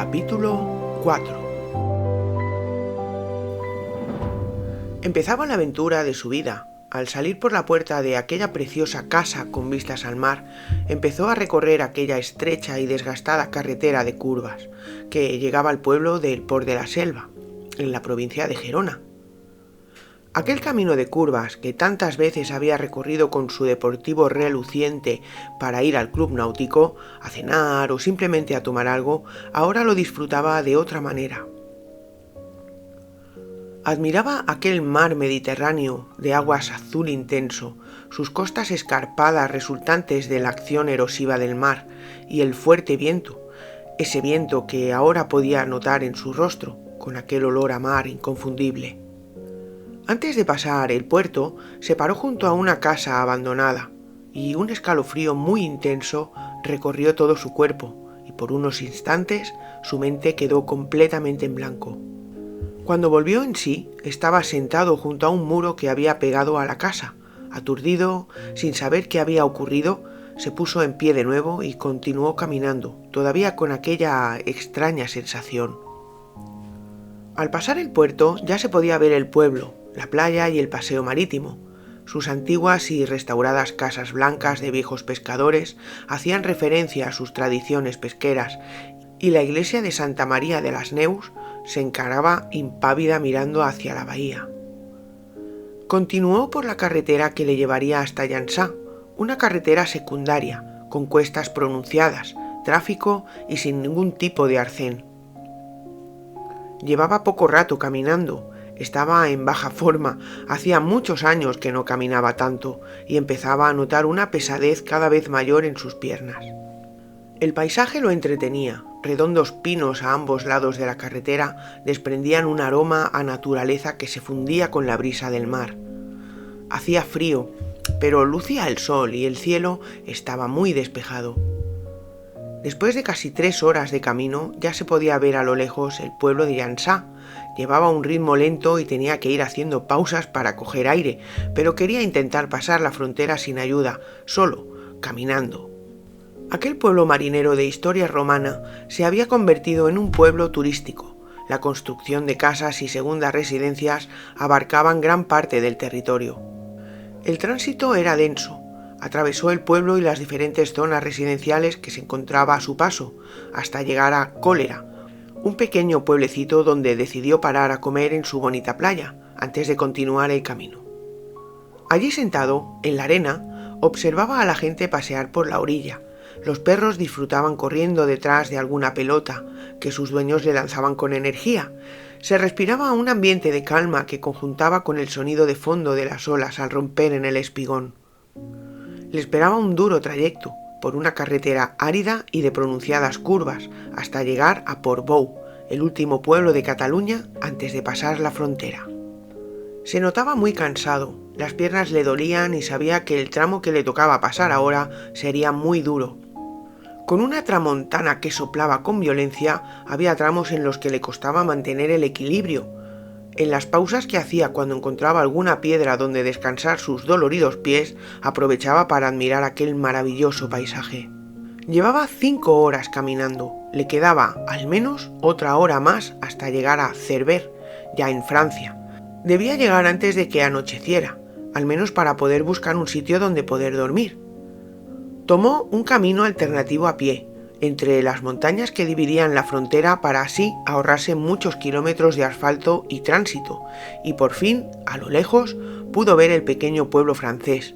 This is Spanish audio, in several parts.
Capítulo 4. Empezaba la aventura de su vida. Al salir por la puerta de aquella preciosa casa con vistas al mar, empezó a recorrer aquella estrecha y desgastada carretera de curvas que llegaba al pueblo del Port de la Selva, en la provincia de Gerona. Aquel camino de curvas que tantas veces había recorrido con su deportivo reluciente para ir al club náutico, a cenar o simplemente a tomar algo, ahora lo disfrutaba de otra manera. Admiraba aquel mar Mediterráneo de aguas azul intenso, sus costas escarpadas resultantes de la acción erosiva del mar y el fuerte viento, ese viento que ahora podía notar en su rostro, con aquel olor a mar inconfundible. Antes de pasar el puerto, se paró junto a una casa abandonada, y un escalofrío muy intenso recorrió todo su cuerpo, y por unos instantes su mente quedó completamente en blanco. Cuando volvió en sí, estaba sentado junto a un muro que había pegado a la casa. Aturdido, sin saber qué había ocurrido, se puso en pie de nuevo y continuó caminando, todavía con aquella extraña sensación. Al pasar el puerto ya se podía ver el pueblo, la playa y el paseo marítimo. Sus antiguas y restauradas casas blancas de viejos pescadores hacían referencia a sus tradiciones pesqueras, y la iglesia de Santa María de las Neus se encaraba impávida mirando hacia la bahía. Continuó por la carretera que le llevaría hasta Llançà, una carretera secundaria, con cuestas pronunciadas, tráfico y sin ningún tipo de arcén. Llevaba poco rato caminando. Estaba en baja forma, hacía muchos años que no caminaba tanto y empezaba a notar una pesadez cada vez mayor en sus piernas. El paisaje lo entretenía, redondos pinos a ambos lados de la carretera desprendían un aroma a naturaleza que se fundía con la brisa del mar. Hacía frío, pero lucía el sol y el cielo estaba muy despejado. Después de casi 3 horas de camino ya se podía ver a lo lejos el pueblo de Llançà. Llevaba un ritmo lento y tenía que ir haciendo pausas para coger aire, pero quería intentar pasar la frontera sin ayuda, solo, caminando. Aquel pueblo marinero de historia romana se había convertido en un pueblo turístico. La construcción de casas y segundas residencias abarcaban gran parte del territorio. El tránsito era denso. Atravesó el pueblo y las diferentes zonas residenciales que se encontraba a su paso, hasta llegar a Cólera, un pequeño pueblecito donde decidió parar a comer en su bonita playa, antes de continuar el camino. Allí sentado, en la arena, observaba a la gente pasear por la orilla. Los perros disfrutaban corriendo detrás de alguna pelota que sus dueños le lanzaban con energía. Se respiraba un ambiente de calma que conjuntaba con el sonido de fondo de las olas al romper en el espigón. Le esperaba un duro trayecto por una carretera árida y de pronunciadas curvas hasta llegar a Portbou, el último pueblo de Cataluña antes de pasar la frontera. Se notaba muy cansado, las piernas le dolían y sabía que el tramo que le tocaba pasar ahora sería muy duro. Con una tramontana que soplaba con violencia, había tramos en los que le costaba mantener el equilibrio. En las pausas que hacía cuando encontraba alguna piedra donde descansar sus doloridos pies, aprovechaba para admirar aquel maravilloso paisaje. Llevaba 5 horas caminando, le quedaba al menos otra hora más hasta llegar a Cerver, ya en Francia. Debía llegar antes de que anocheciera, al menos para poder buscar un sitio donde poder dormir. Tomó un camino alternativo a pie, entre las montañas que dividían la frontera para así ahorrarse muchos kilómetros de asfalto y tránsito, y por fin, a lo lejos, pudo ver el pequeño pueblo francés.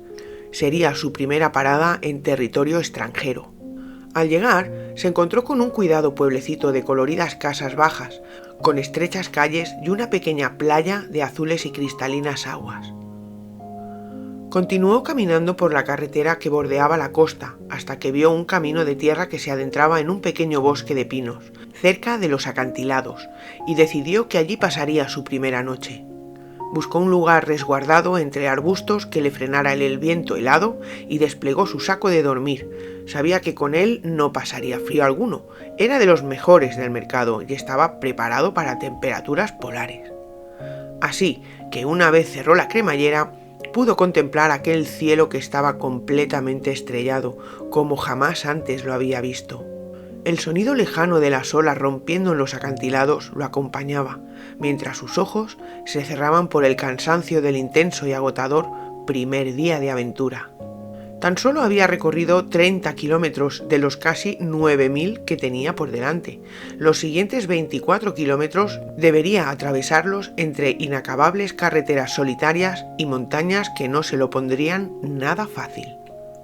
Sería su primera parada en territorio extranjero. Al llegar, se encontró con un cuidado pueblecito de coloridas casas bajas, con estrechas calles y una pequeña playa de azules y cristalinas aguas. Continuó caminando por la carretera que bordeaba la costa, hasta que vio un camino de tierra que se adentraba en un pequeño bosque de pinos, cerca de los acantilados, y decidió que allí pasaría su primera noche. Buscó un lugar resguardado entre arbustos que le frenara el viento helado y desplegó su saco de dormir. Sabía que con él no pasaría frío alguno, era de los mejores del mercado y estaba preparado para temperaturas polares. Así que una vez cerró la cremallera, pudo contemplar aquel cielo que estaba completamente estrellado, como jamás antes lo había visto. El sonido lejano de las olas rompiendo en los acantilados lo acompañaba, mientras sus ojos se cerraban por el cansancio del intenso y agotador primer día de aventura. Tan solo había recorrido 30 kilómetros de los casi 9.000 que tenía por delante. Los siguientes 24 kilómetros debería atravesarlos entre inacabables carreteras solitarias y montañas que no se lo pondrían nada fácil.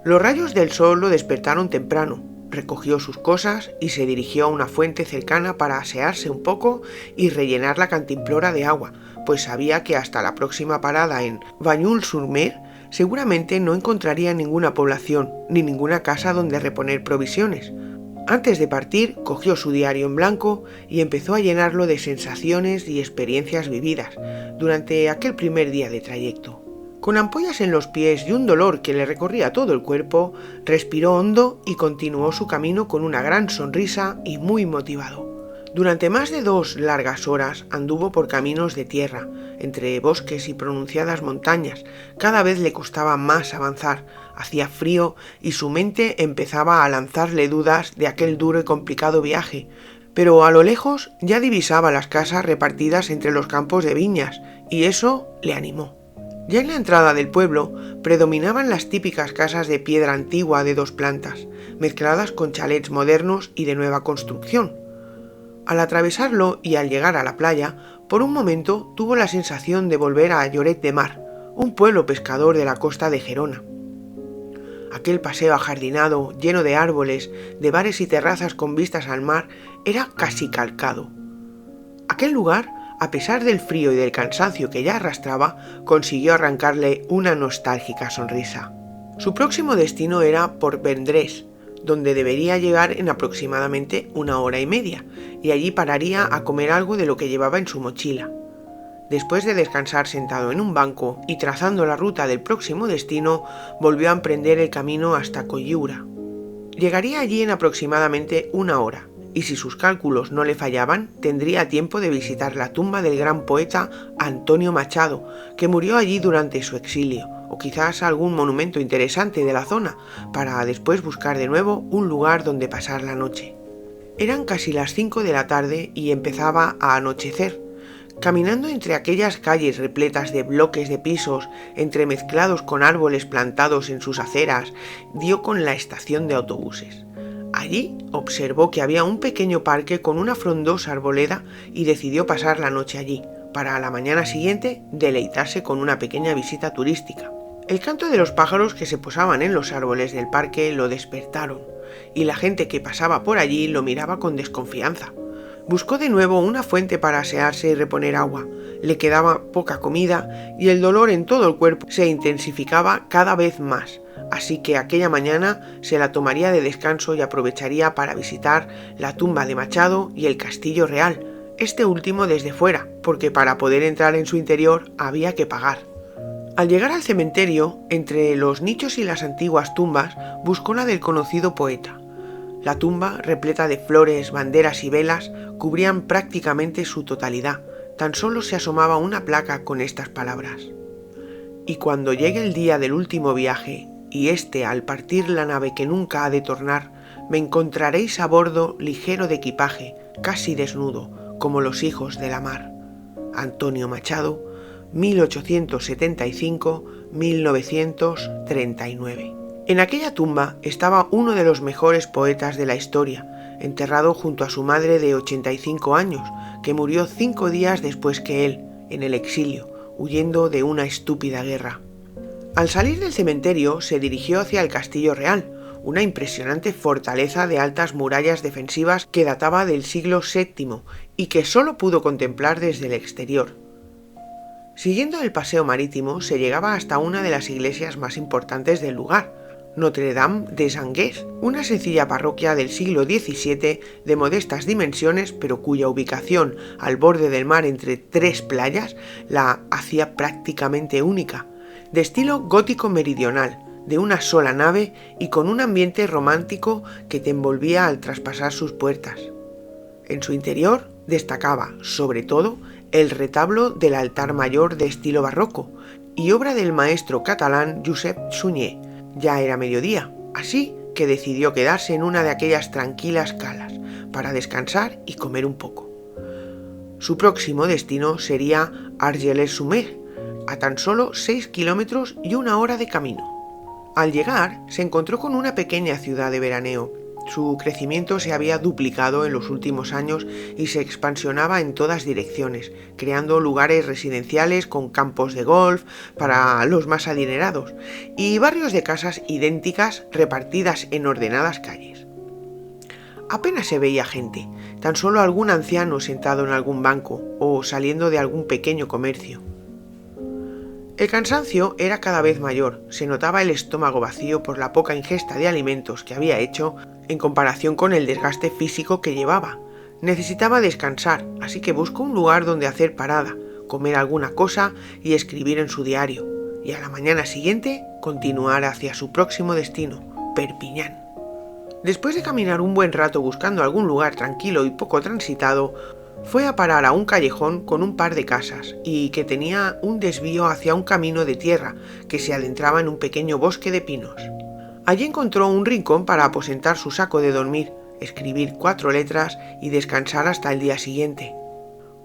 Los rayos del sol lo despertaron temprano. Recogió sus cosas y se dirigió a una fuente cercana para asearse un poco y rellenar la cantimplora de agua, pues sabía que hasta la próxima parada en Bagnols-sur-Mer seguramente no encontraría ninguna población ni ninguna casa donde reponer provisiones. Antes de partir, cogió su diario en blanco y empezó a llenarlo de sensaciones y experiencias vividas durante aquel primer día de trayecto. Con ampollas en los pies y un dolor que le recorría todo el cuerpo, respiró hondo y continuó su camino con una gran sonrisa y muy motivado. Durante más de 2 largas horas anduvo por caminos de tierra, entre bosques y pronunciadas montañas. Cada vez le costaba más avanzar, hacía frío y su mente empezaba a lanzarle dudas de aquel duro y complicado viaje, pero a lo lejos ya divisaba las casas repartidas entre los campos de viñas, y eso le animó. Ya en la entrada del pueblo predominaban las típicas casas de piedra antigua de 2 plantas, mezcladas con chalets modernos y de nueva construcción. Al atravesarlo y al llegar a la playa, por un momento tuvo la sensación de volver a Lloret de Mar, un pueblo pescador de la costa de Gerona. Aquel paseo ajardinado, lleno de árboles, de bares y terrazas con vistas al mar, era casi calcado. Aquel lugar, a pesar del frío y del cansancio que ya arrastraba, consiguió arrancarle una nostálgica sonrisa. Su próximo destino era Port Vendrés, donde debería llegar en aproximadamente 1 hora y media, y allí pararía a comer algo de lo que llevaba en su mochila. Después de descansar sentado en un banco y trazando la ruta del próximo destino, volvió a emprender el camino hasta Coyura. Llegaría allí en aproximadamente 1 hora, y si sus cálculos no le fallaban, tendría tiempo de visitar la tumba del gran poeta Antonio Machado, que murió allí durante su exilio, o quizás algún monumento interesante de la zona, para después buscar de nuevo un lugar donde pasar la noche. Eran casi las 5 de la tarde y empezaba a anochecer. Caminando entre aquellas calles repletas de bloques de pisos, entremezclados con árboles plantados en sus aceras, dio con la estación de autobuses. Allí observó que había un pequeño parque con una frondosa arboleda y decidió pasar la noche allí, para a la mañana siguiente deleitarse con una pequeña visita turística. El canto de los pájaros que se posaban en los árboles del parque lo despertaron, y la gente que pasaba por allí lo miraba con desconfianza. Buscó de nuevo una fuente para asearse y reponer agua. Le quedaba poca comida y el dolor en todo el cuerpo se intensificaba cada vez más, así que aquella mañana se la tomaría de descanso y aprovecharía para visitar la tumba de Machado y el Castillo Real, este último desde fuera, porque para poder entrar en su interior había que pagar. Al llegar al cementerio, entre los nichos y las antiguas tumbas, buscó la del conocido poeta. La tumba, repleta de flores, banderas y velas, cubrían prácticamente su totalidad. Tan solo se asomaba una placa con estas palabras: «Y cuando llegue el día del último viaje, y al partir la nave que nunca ha de tornar, me encontraréis a bordo ligero de equipaje, casi desnudo, como los hijos de la mar». Antonio Machado, 1875-1939. En aquella tumba estaba uno de los mejores poetas de la historia, enterrado junto a su madre de 85 años, que murió 5 días después que él, en el exilio, huyendo de una estúpida guerra. Al salir del cementerio se dirigió hacia el Castillo Real, una impresionante fortaleza de altas murallas defensivas que databa del siglo VII y que solo pudo contemplar desde el exterior. Siguiendo el paseo marítimo se llegaba hasta una de las iglesias más importantes del lugar, Notre-Dame des Anglais, una sencilla parroquia del siglo XVII de modestas dimensiones, pero cuya ubicación al borde del mar entre 3 playas la hacía prácticamente única, de estilo gótico meridional, de una sola nave y con un ambiente romántico que te envolvía al traspasar sus puertas. En su interior destacaba, sobre todo, el retablo del altar mayor de estilo barroco y obra del maestro catalán Josep Sunyer. Ya era mediodía, así que decidió quedarse en una de aquellas tranquilas calas para descansar y comer un poco. Su próximo destino sería Argelès-sur-Mer, a tan solo 6 kilómetros y 1 hora de camino. Al llegar, se encontró con una pequeña ciudad de veraneo. Su crecimiento se había duplicado en los últimos años y se expansionaba en todas direcciones, creando lugares residenciales con campos de golf para los más adinerados y barrios de casas idénticas repartidas en ordenadas calles. Apenas se veía gente, tan solo algún anciano sentado en algún banco o saliendo de algún pequeño comercio. El cansancio era cada vez mayor, se notaba el estómago vacío por la poca ingesta de alimentos que había hecho en comparación con el desgaste físico que llevaba. Necesitaba descansar, así que buscó un lugar donde hacer parada, comer alguna cosa y escribir en su diario, y a la mañana siguiente continuar hacia su próximo destino, Perpiñán. Después de caminar un buen rato buscando algún lugar tranquilo y poco transitado, fue a parar a un callejón con un par de casas y que tenía un desvío hacia un camino de tierra que se adentraba en un pequeño bosque de pinos. Allí encontró un rincón para aposentar su saco de dormir, escribir 4 letras y descansar hasta el día siguiente.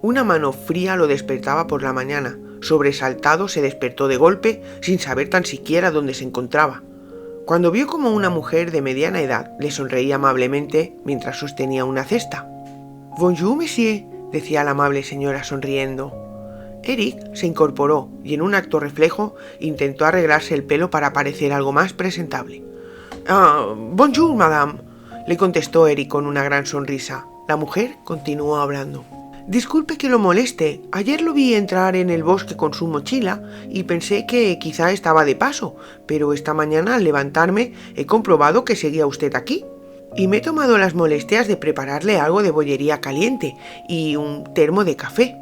Una mano fría lo despertaba por la mañana. Sobresaltado se despertó de golpe sin saber tan siquiera dónde se encontraba. Cuando vio como una mujer de mediana edad le sonreía amablemente mientras sostenía una cesta. «Bonjour, monsieur», decía la amable señora sonriendo. Eric se incorporó y en un acto reflejo intentó arreglarse el pelo para parecer algo más presentable. «Bonjour, madame», le contestó Eric con una gran sonrisa. La mujer continuó hablando. «Disculpe que lo moleste. Ayer lo vi entrar en el bosque con su mochila y pensé que quizá estaba de paso, pero esta mañana al levantarme he comprobado que seguía usted aquí. Y me he tomado las molestias de prepararle algo de bollería caliente y un termo de café.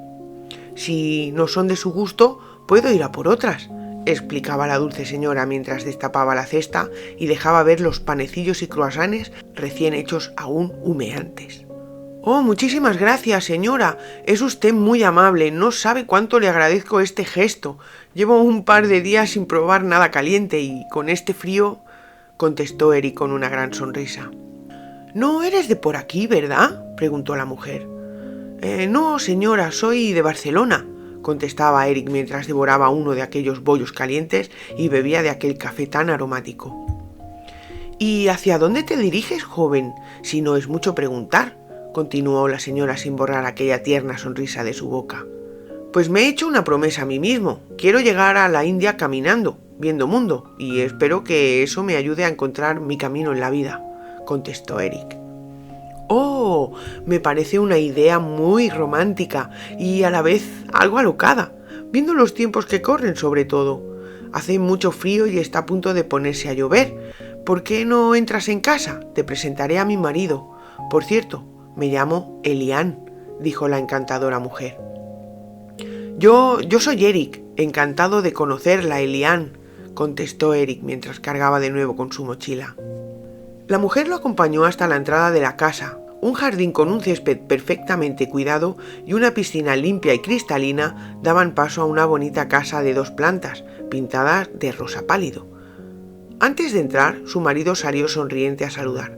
Si no son de su gusto, puedo ir a por otras», explicaba la dulce señora mientras destapaba la cesta y dejaba ver los panecillos y croissants recién hechos aún humeantes. «Oh, muchísimas gracias, señora. Es usted muy amable. No sabe cuánto le agradezco este gesto. Llevo un par de días sin probar nada caliente y con este frío», contestó Eric con una gran sonrisa. «No eres de por aquí, ¿verdad?», preguntó la mujer. «No, señora, soy de Barcelona», contestaba Eric mientras devoraba uno de aquellos bollos calientes y bebía de aquel café tan aromático. «¿Y hacia dónde te diriges, joven? Si no es mucho preguntar», continuó la señora sin borrar aquella tierna sonrisa de su boca. «Pues me he hecho una promesa a mí mismo. Quiero llegar a la India caminando, viendo mundo, y espero que eso me ayude a encontrar mi camino en la vida», contestó Eric. «Oh, me parece una idea muy romántica y a la vez algo alocada, viendo los tiempos que corren sobre todo. Hace mucho frío y está a punto de ponerse a llover. ¿Por qué no entras en casa? Te presentaré a mi marido. Por cierto, me llamo Eliane», dijo la encantadora mujer. Yo soy Eric, encantado de conocerla, Eliane», contestó Eric mientras cargaba de nuevo con su mochila. La mujer lo acompañó hasta la entrada de la casa. Un jardín con un césped perfectamente cuidado y una piscina limpia y cristalina daban paso a una bonita casa de 2 plantas, pintada de rosa pálido. Antes de entrar, su marido salió sonriente a saludar.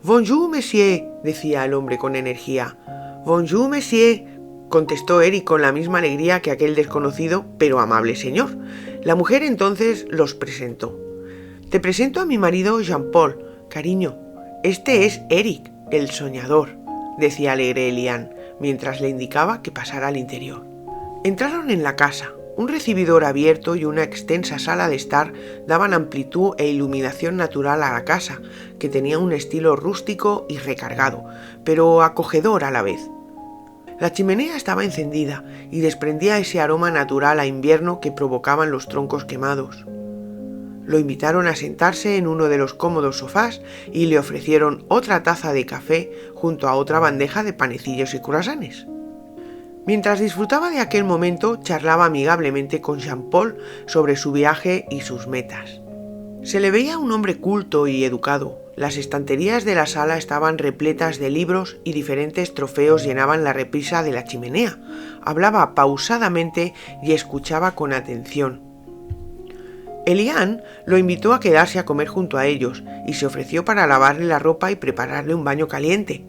«Bonjour, monsieur», decía el hombre con energía. «Bonjour, monsieur», contestó Eric con la misma alegría que aquel desconocido pero amable señor. La mujer entonces los presentó. «Te presento a mi marido Jean-Paul, cariño. Este es Eric, el soñador», decía alegre Eliane, mientras le indicaba que pasara al interior. Entraron en la casa. Un recibidor abierto y una extensa sala de estar daban amplitud e iluminación natural a la casa, que tenía un estilo rústico y recargado, pero acogedor a la vez. La chimenea estaba encendida y desprendía ese aroma natural a invierno que provocaban los troncos quemados. Lo invitaron a sentarse en uno de los cómodos sofás y le ofrecieron otra taza de café junto a otra bandeja de panecillos y croissants. Mientras disfrutaba de aquel momento, charlaba amigablemente con Jean-Paul sobre su viaje y sus metas. Se le veía un hombre culto y educado. Las estanterías de la sala estaban repletas de libros y diferentes trofeos llenaban la repisa de la chimenea. Hablaba pausadamente y escuchaba con atención. Eliane lo invitó a quedarse a comer junto a ellos y se ofreció para lavarle la ropa y prepararle un baño caliente.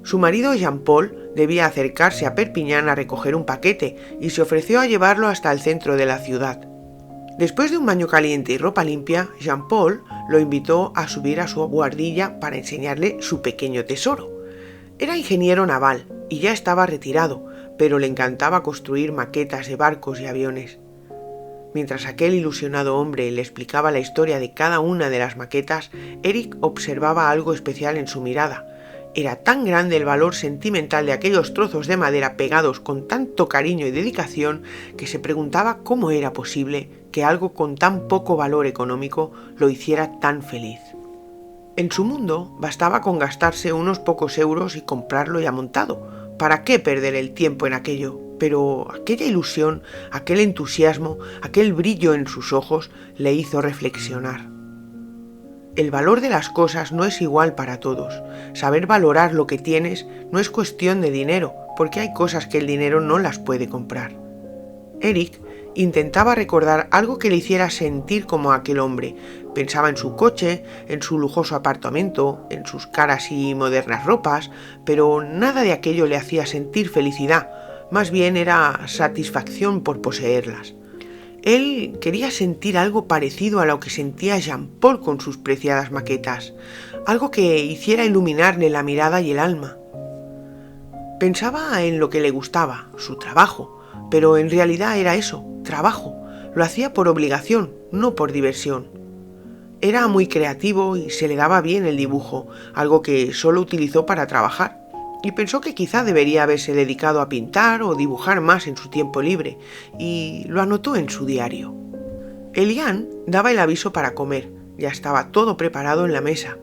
Su marido Jean-Paul debía acercarse a Perpiñán a recoger un paquete y se ofreció a llevarlo hasta el centro de la ciudad. Después de un baño caliente y ropa limpia, Jean-Paul lo invitó a subir a su buhardilla para enseñarle su pequeño tesoro. Era ingeniero naval y ya estaba retirado, pero le encantaba construir maquetas de barcos y aviones. Mientras aquel ilusionado hombre le explicaba la historia de cada una de las maquetas, Eric observaba algo especial en su mirada. Era tan grande el valor sentimental de aquellos trozos de madera pegados con tanto cariño y dedicación que se preguntaba cómo era posible que algo con tan poco valor económico lo hiciera tan feliz. En su mundo bastaba con gastarse unos pocos euros y comprarlo ya montado. ¿Para qué perder el tiempo en aquello? Pero aquella ilusión, aquel entusiasmo, aquel brillo en sus ojos le hizo reflexionar. El valor de las cosas no es igual para todos. Saber valorar lo que tienes no es cuestión de dinero, porque hay cosas que el dinero no las puede comprar. Eric intentaba recordar algo que le hiciera sentir como aquel hombre. Pensaba en su coche, en su lujoso apartamento, en sus caras y modernas ropas, pero nada de aquello le hacía sentir felicidad, más bien era satisfacción por poseerlas. Él quería sentir algo parecido a lo que sentía Jean-Paul con sus preciadas maquetas, algo que hiciera iluminarle la mirada y el alma. Pensaba en lo que le gustaba, su trabajo, pero en realidad era eso, trabajo. Lo hacía por obligación, no por diversión. Era muy creativo y se le daba bien el dibujo, algo que solo utilizó para trabajar. Y pensó que quizá debería haberse dedicado a pintar o dibujar más en su tiempo libre, y lo anotó en su diario. Eliane daba el aviso para comer, ya estaba todo preparado en la mesa.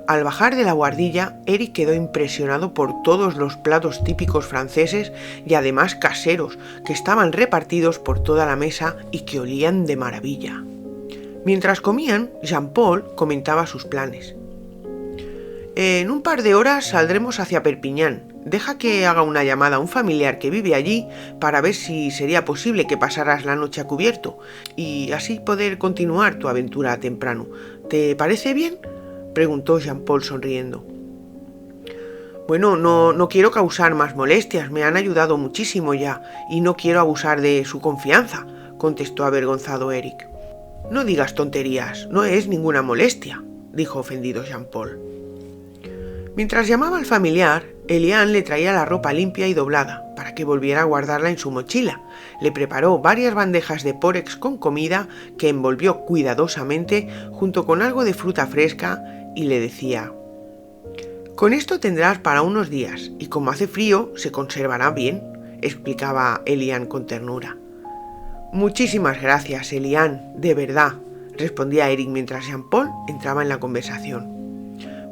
Al bajar de la buhardilla, Eric quedó impresionado por todos los platos típicos franceses y además caseros, que estaban repartidos por toda la mesa y que olían de maravilla. Mientras comían, Jean-Paul comentaba sus planes. En un par de horas saldremos hacia Perpiñán. Deja que haga una llamada a un familiar que vive allí para ver si sería posible que pasaras la noche a cubierto y así poder continuar tu aventura temprano. ¿Te parece bien?, preguntó Jean-Paul sonriendo. Bueno, no quiero causar más molestias, me han ayudado muchísimo ya y no quiero abusar de su confianza, contestó avergonzado Eric. No digas tonterías, no es ninguna molestia, dijo ofendido Jean-Paul. Mientras llamaba al familiar, Eliane le traía la ropa limpia y doblada para que volviera a guardarla en su mochila. Le preparó varias bandejas de pórex con comida que envolvió cuidadosamente junto con algo de fruta fresca y le decía: «Con esto tendrás para unos días y como hace frío se conservará bien», explicaba Eliane con ternura. «Muchísimas gracias, Eliane, de verdad», respondía Eric mientras Jean-Paul entraba en la conversación.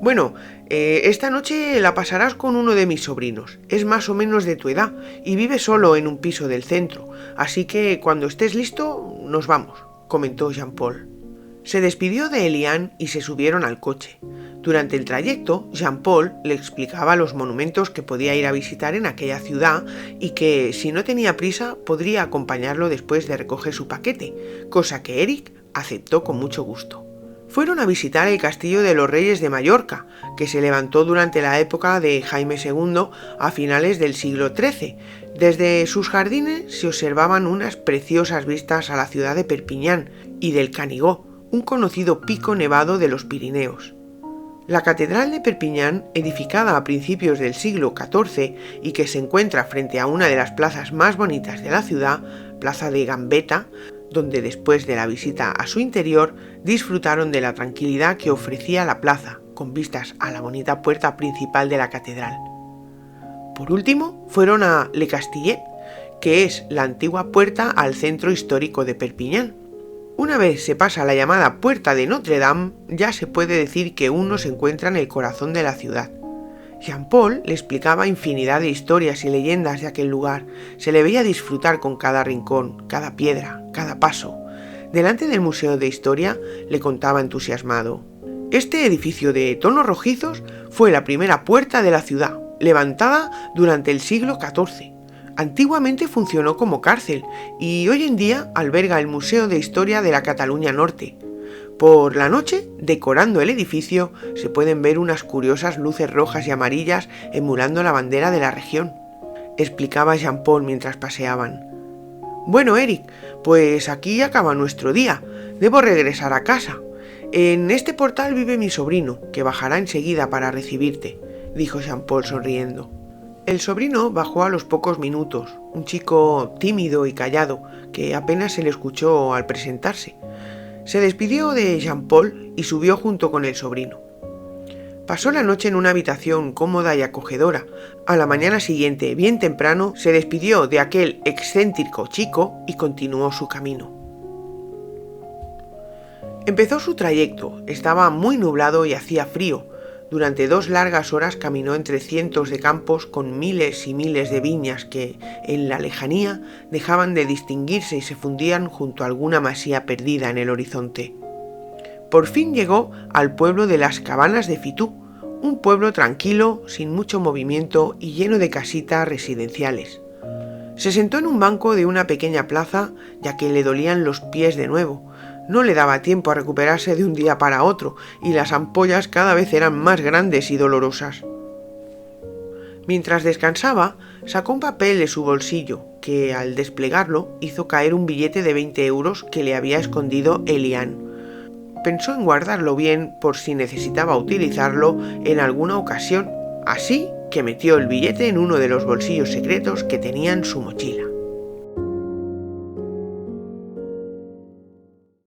«Bueno, esta noche la pasarás con uno de mis sobrinos. Es más o menos de tu edad y vive solo en un piso del centro. Así que cuando estés listo, nos vamos», comentó Jean-Paul. Se despidió de Eliane y se subieron al coche. Durante el trayecto, Jean-Paul le explicaba los monumentos que podía ir a visitar en aquella ciudad y que, si no tenía prisa, podría acompañarlo después de recoger su paquete, cosa que Eric aceptó con mucho gusto. Fueron a visitar el castillo de los Reyes de Mallorca, que se levantó durante la época de Jaime II a finales del siglo XIII. Desde sus jardines se observaban unas preciosas vistas a la ciudad de Perpiñán y del Canigó, un conocido pico nevado de los Pirineos. La catedral de Perpiñán, edificada a principios del siglo XIV y que se encuentra frente a una de las plazas más bonitas de la ciudad, Plaza de Gambetta, donde después de la visita a su interior disfrutaron de la tranquilidad que ofrecía la plaza, con vistas a la bonita puerta principal de la catedral. Por último, fueron a Le Castillet, que es la antigua puerta al centro histórico de Perpiñán. Una vez se pasa la llamada Puerta de Notre Dame, ya se puede decir que uno se encuentra en el corazón de la ciudad. Jean-Paul le explicaba infinidad de historias y leyendas de aquel lugar. Se le veía disfrutar con cada rincón, cada piedra, cada paso. Delante del Museo de Historia le contaba entusiasmado: «Este edificio de tonos rojizos fue la primera puerta de la ciudad, levantada durante el siglo XIV. Antiguamente funcionó como cárcel y hoy en día alberga el Museo de Historia de la Cataluña Norte. Por la noche, decorando el edificio, se pueden ver unas curiosas luces rojas y amarillas emulando la bandera de la región, explicaba Jean-Paul mientras paseaban. Bueno, Eric, pues aquí acaba nuestro día. Debo regresar a casa. En este portal vive mi sobrino, que bajará enseguida para recibirte, dijo Jean-Paul sonriendo. El sobrino bajó a los pocos minutos, un chico tímido y callado, que apenas se le escuchó al presentarse. Se despidió de Jean-Paul y subió junto con el sobrino. Pasó la noche en una habitación cómoda y acogedora. A la mañana siguiente, bien temprano, se despidió de aquel excéntrico chico y continuó su camino. Empezó su trayecto, estaba muy nublado y hacía frío. Durante 2 largas horas caminó entre cientos de campos con miles y miles de viñas que, en la lejanía, dejaban de distinguirse y se fundían junto a alguna masía perdida en el horizonte. Por fin llegó al pueblo de las Cabanas de Fitú, un pueblo tranquilo, sin mucho movimiento y lleno de casitas residenciales. Se sentó en un banco de una pequeña plaza, ya que le dolían los pies de nuevo. No le daba tiempo a recuperarse de un día para otro, y las ampollas cada vez eran más grandes y dolorosas. Mientras descansaba, sacó un papel de su bolsillo, que al desplegarlo hizo caer un billete de 20 euros que le había escondido Eliane. Pensó en guardarlo bien por si necesitaba utilizarlo en alguna ocasión, así que metió el billete en uno de los bolsillos secretos que tenía en su mochila.